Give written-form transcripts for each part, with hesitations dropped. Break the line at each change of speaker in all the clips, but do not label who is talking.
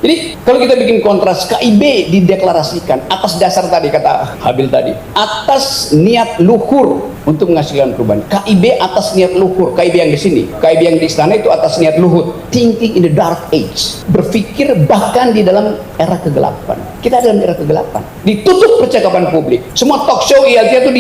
Jadi kalau kita bikin kontras, KIB dideklarasikan atas dasar tadi kata Habil tadi, atas niat luhur untuk menghasilkan perubahan. KIB atas niat luhur, KIB yang di sini, KIB yang di istana itu atas niat luhur. Thinking in the dark age, berpikir bahkan di dalam era kegelapan. Kita dalam era kegelapan. Ditutup percakapan publik. Semua talk show ILC itu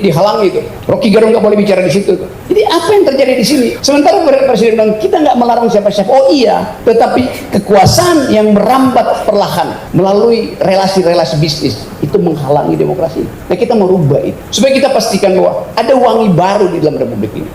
dihalangi itu. Rocky Gerung nggak boleh bicara di situ. Jadi apa yang terjadi di sini? Sementara Presiden bilang kita nggak melarang siapa-siapa. Oh iya, tetapi kekuasaan yang merambat perlahan melalui relasi-relasi bisnis itu menghalangi demokrasi. Nah kita mau rubah itu supaya kita pastikan bahwa ada wangi baru di dalam republik ini.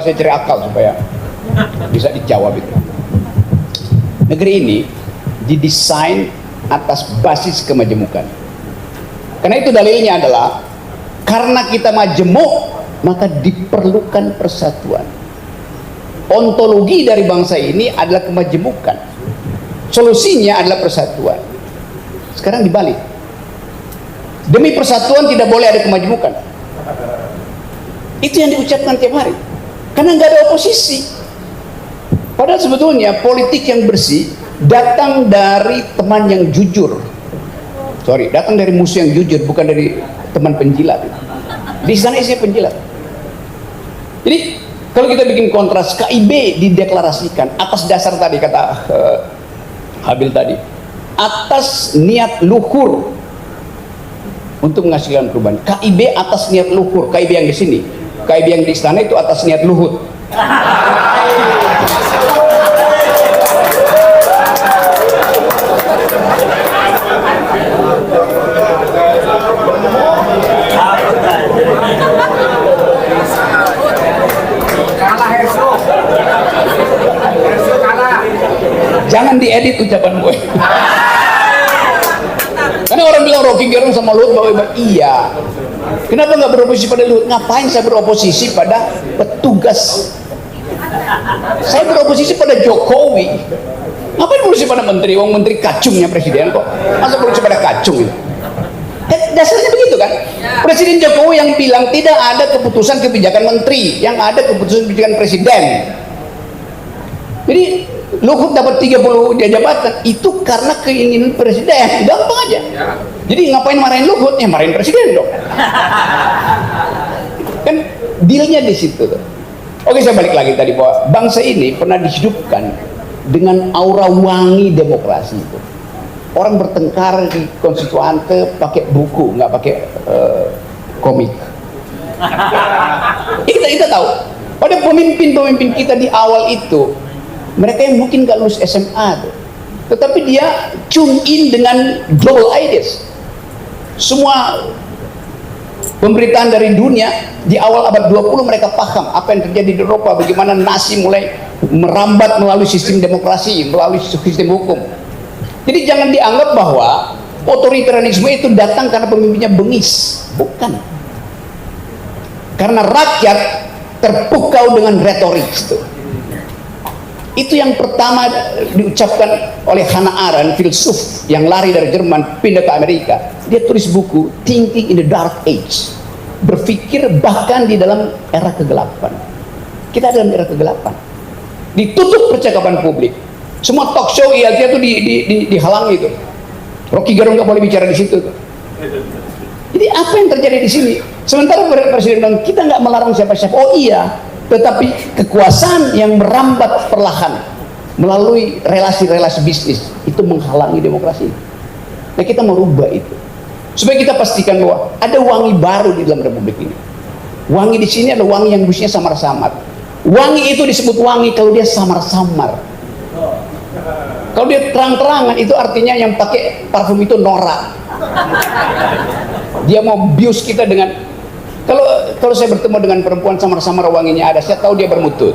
Saya cari akal supaya bisa dijawab itu. Negeri ini didesain atas basis kemajemukan. Karena itu dalilnya adalah karena kita majemuk maka diperlukan persatuan. Ontologi dari bangsa ini adalah kemajemukan. Solusinya adalah persatuan. Sekarang dibalik. Demi persatuan tidak boleh ada kemajemukan. Itu yang diucapkan tiap hari. Karena nggak ada oposisi. Padahal sebetulnya politik yang bersih datang dari teman yang jujur. Datang dari musuh yang jujur, bukan dari teman penjilat. Di sana isinya penjilat. Jadi kalau kita bikin kontras, KIB dideklarasikan atas dasar tadi kata Habil tadi, atas niat luhur untuk menghasilkan perubahan. KIB atas niat luhur, KIB yang di sini, KIB yang di istana itu atas niat luhur. Jangan diedit ucapan gue. Karena orang bilang Rocky Gerung sama Luhut bahwa iya. Kenapa nggak beroposisi pada Luhut? Ngapain saya beroposisi pada petugas? Saya beroposisi pada Jokowi. Ngapain beroposisi pada menteri? Wong menteri kacungnya presiden kok. Masa beroposisi pada kacung itu? Dasarnya begitu kan? Presiden Jokowi yang bilang tidak ada keputusan kebijakan menteri, yang ada keputusan kebijakan presiden. Jadi Luhut dapat 30 dia jabatan itu karena keinginan presiden, gampang aja. Jadi ngapain marahin Luhut? Ya marahin presiden dong. Kan dealnya di situ tuh. Oke, saya balik lagi tadi bahwa bangsa ini pernah dihidupkan dengan aura wangi demokrasi itu. Orang bertengkar di konstituante pakai buku, nggak pakai komik. Kita tahu. Pada pemimpin-pemimpin kita di awal itu, mereka yang mungkin nggak lulus SMA tuh, tetapi dia tune in dengan global ideas. Semua pemberitaan dari dunia di awal abad 20 mereka paham apa yang terjadi di Eropa, bagaimana nasi mulai merambat melalui sistem demokrasi, melalui sistem hukum. Jadi jangan dianggap bahwa otoritarianisme itu datang karena pemimpinnya bengis. Bukan. Karena rakyat terpukau dengan retorik itu. Itu yang pertama diucapkan oleh Hannah Arendt, filsuf yang lari dari Jerman pindah ke Amerika. Dia tulis buku Thinking in the Dark Age, berpikir bahkan di dalam era kegelapan. Kita dalam era kegelapan, ditutup percakapan publik, semua talk show IATA itu dihalangi itu. Rocky Gerung nggak boleh bicara di situ. Jadi apa yang terjadi di sini? Sementara presiden bilang kita nggak melarang siapa-siapa. Oh iya, tetapi kekuasaan yang merambat perlahan melalui relasi-relasi bisnis itu menghalangi demokrasi. Nah, kita merubah itu supaya kita pastikan bahwa ada wangi baru di dalam republik ini. Wangi di sini ada wangi yang busnya samar-samar. Wangi itu disebut wangi kalau dia samar-samar. Kalau dia terang-terangan itu artinya yang pakai parfum itu norak. Dia mau bius kita dengan kalau saya bertemu dengan perempuan samar-samar wanginya ada, saya tahu dia bermutut.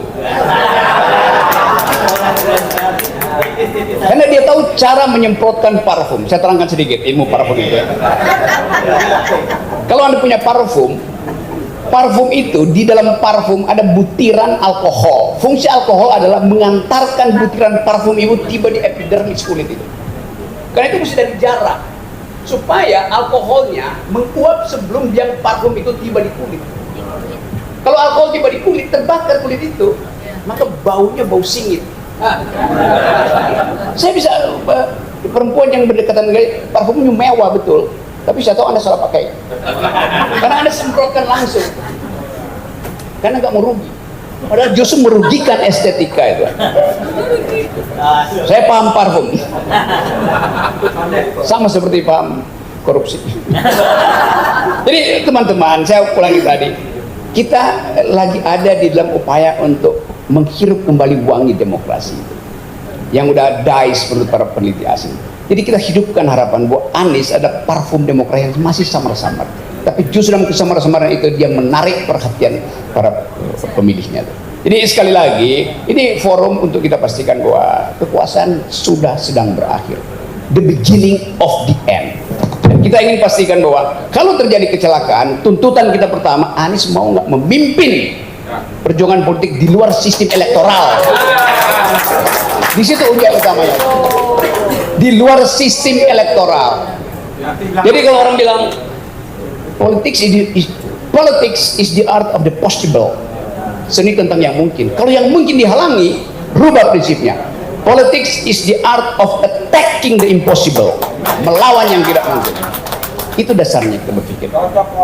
Karena dia tahu cara menyemprotkan parfum. Saya terangkan sedikit ilmu parfum itu. Kalau Anda punya parfum itu di dalam parfum ada butiran alkohol. Fungsi alkohol adalah mengantarkan butiran parfum itu tiba di epidermis kulit itu. Karena itu mesti dari jarak supaya alkoholnya menguap sebelum yang parfum itu tiba di kulit. Kalau alkohol tiba di kulit, terbakar kulit itu, maka baunya bau singit. Saya bisa perempuan yang berdekatan dengan parfumnya mewah betul, tapi saya tahu Anda salah pakai. Karena Anda semprotkan langsung. Karena nggak mau rugi. Padahal justru merugikan estetika itu. Saya paham parfum. Sama seperti paham korupsi. Jadi teman-teman, saya ulangi tadi. Kita lagi ada di dalam upaya untuk menghirup kembali wangi demokrasi yang udah dies menurut para peneliti asing. Jadi kita hidupkan harapan bahwa Anies ada parfum demokrasi yang masih samar-samar, tapi justru dalam kesamar-samaran itu dia menarik perhatian para pemilihnya. Jadi sekali lagi ini forum untuk kita pastikan bahwa kekuasaan sudah sedang berakhir, the beginning of the end. Dan kita ingin pastikan bahwa kalau terjadi kecelakaan, tuntutan kita pertama, Anies mau nggak memimpin perjuangan politik di luar sistem elektoral. Di situ ujian utamanya, di luar sistem elektoral. Jadi kalau orang bilang politics is the art of the possible, seni tentang yang mungkin. Kalau yang mungkin dihalangi, rubah prinsipnya. Politics is the art of attacking the impossible, melawan yang tidak mungkin. Itu dasarnya kita berpikir.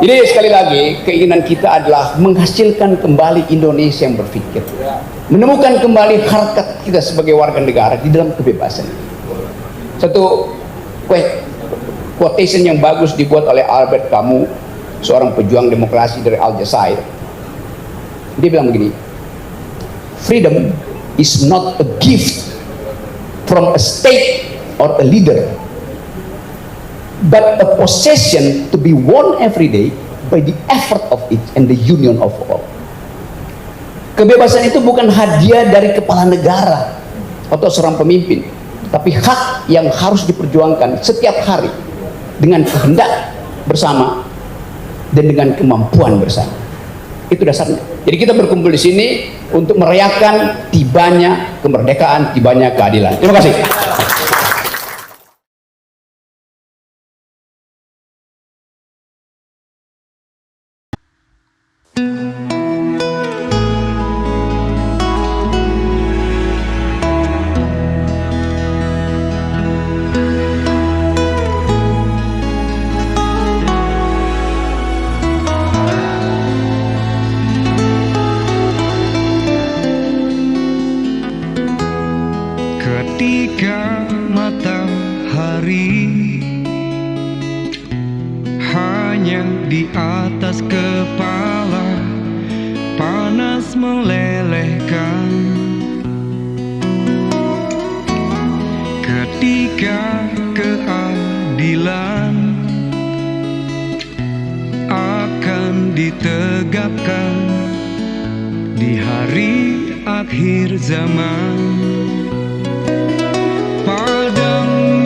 Jadi sekali lagi keinginan kita adalah menghasilkan kembali Indonesia yang berpikir, menemukan kembali harkat kita sebagai warga negara di dalam kebebasan. Satu quotation yang bagus dibuat oleh Albert Camus, seorang pejuang demokrasi dari Aljazair. Dia bilang begini, freedom is not a gift from a state or a leader, but a possession to be won every day by the effort of each and the union of all. Kebebasan itu bukan hadiah dari kepala negara atau seorang pemimpin, tapi hak yang harus diperjuangkan setiap hari dengan kehendak bersama dan dengan kemampuan bersama. Itu dasarnya. Jadi kita berkumpul di sini untuk merayakan tibanya kemerdekaan, tibanya keadilan. Terima kasih.
Ketika matahari hanya di atas kepala, panas melelehkan. Ketika keadilan akan ditegakkan di hari akhir zaman, padang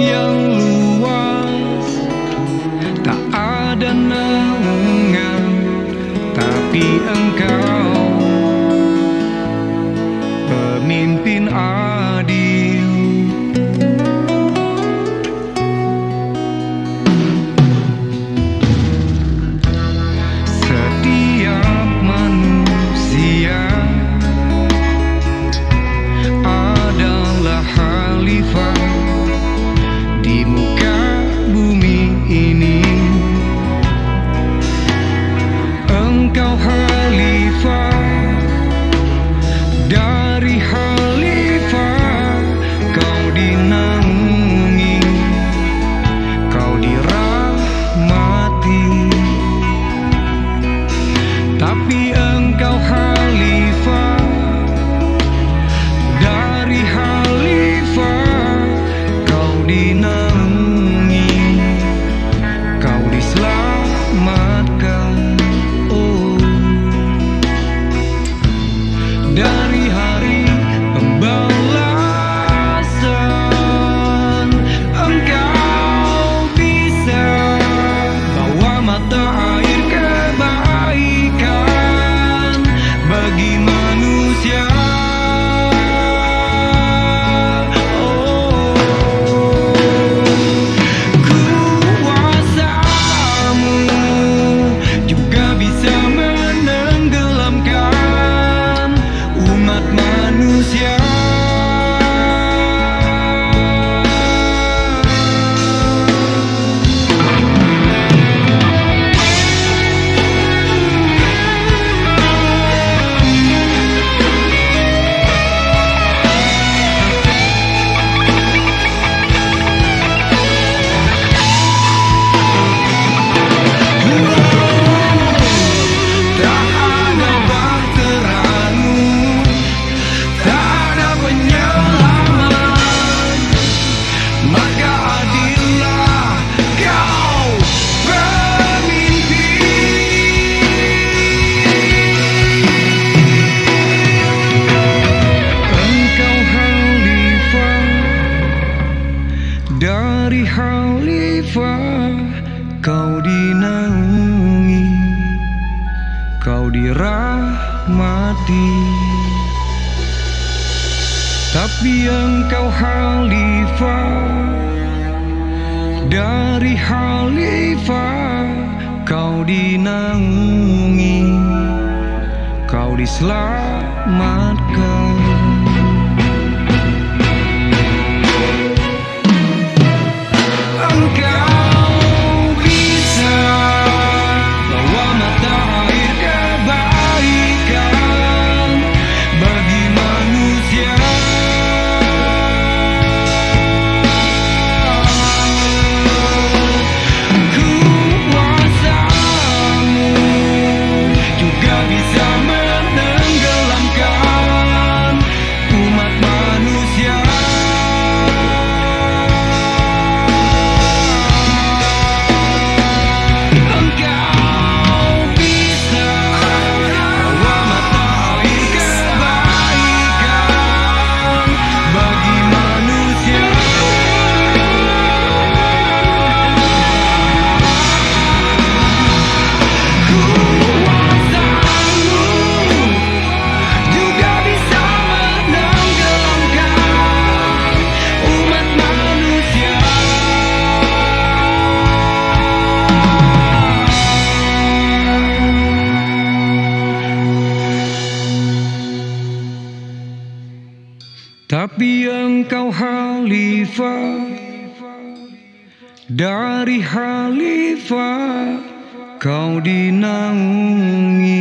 dinaungi, kau diselamatkan. Oh, dari hari pembalasan engkau bisa bawa mata air kebaikan bagi manusia. Dari khalifah kau dinaungi, kau dirahmati. Tapi engkau khalifah, dari khalifah kau dinaungi, kau diselamatkan. Tapi engkau khalifah, dari khalifah kau dinaungi,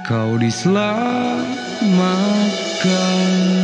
kau diselamatkan.